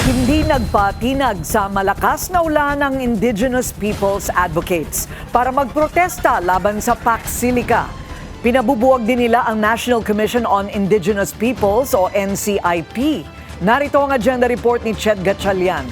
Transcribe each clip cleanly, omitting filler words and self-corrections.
Hindi nagpatinag sa malakas na ulan ng Indigenous Peoples Advocates para magprotesta laban sa Pax Silica. Pinabubuwag din nila ang National Commission on Indigenous Peoples o NCIP. Narito ang agenda report ni Ched Gatchalian.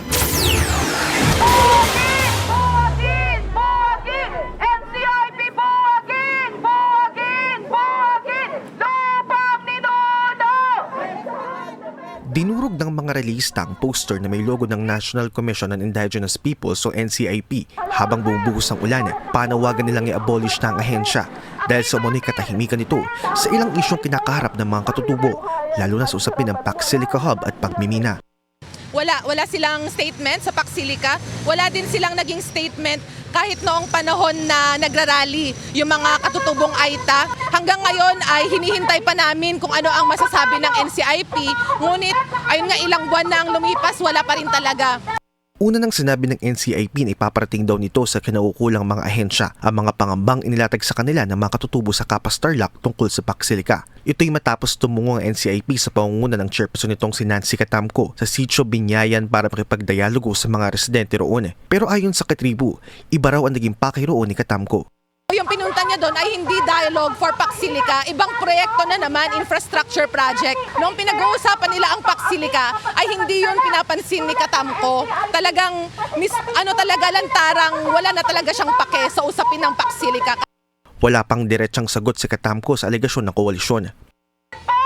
Dinurog ng mga relista ang poster na may logo ng National Commission on Indigenous Peoples o NCIP. Habang bumubuhos ang ulan, panawagan nilang i-abolish na ang ahensya dahil sa umunoy katahimikan nito sa ilang isyong kinakaharap ng mga katutubo, lalo na sa usapin ng Pax Silica Hub at pagmimina. Wala silang statement sa Pax Silica, wala din silang naging statement kahit noong panahon na nagrarally yung mga katutubong Aita. Hanggang ngayon ay hinihintay pa namin kung ano ang masasabi ng NCIP, ngunit ayun nga ilang buwan na ang lumipas, wala pa rin talaga. Una nang sinabi ng NCIP na ipaparating daw nito sa kinaukulang mga ahensya ang mga pangambang inilatag sa kanila ng mga katutubo sa Kapas Tarlac tungkol sa Pax Silica. Ito'y matapos tumungo ang NCIP sa pangunguna ng chairperson nitong si Nancy Catamco sa Sitio Binyayan para makipagdialogo sa mga residente roon. Pero ayon sa katribu, iba raw ang naging pakay roon ni Catamco. Yung pinunta niya doon ay hindi dialogue for Pax Silica, ibang proyekto na naman, infrastructure project. Noong pinag-uusapan nila ang Pax Silica ay hindi yun pinapansin ni Catamco. Talagang lantarang wala na talaga siyang pake sa usapin ng Pax Silica. Wala pang diretsang sagot si Catamco sa alegasyon ng koalisyon.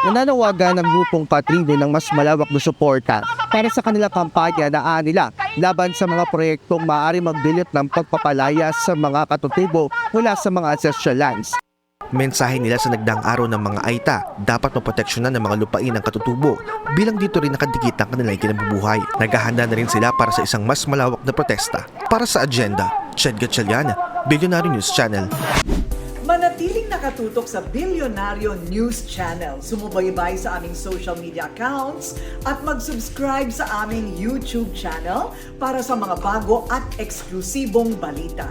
Nananawagan ng grupong Patrino ng mas malawak na suporta para sa kanilang kampanya na nila laban sa mga proyektong maaari magdulot ng pagpapalaya sa mga katutubo mula sa mga ancestral lands. Mensahe nila sa nagdaang araw ng mga Aita, dapat maproteksyonan ng mga lupain ng katutubo bilang dito rin nakadikit ang kanilang kinabubuhay. Naghahanda na rin sila para sa isang mas malawak na protesta. Para sa agenda, Ched Gatchalian, Billionaire News Channel. Manatiling nakatutok sa Billionario News Channel. Sumubaybay sa aming social media accounts at mag-subscribe sa aming YouTube channel para sa mga bago at eksklusibong balita.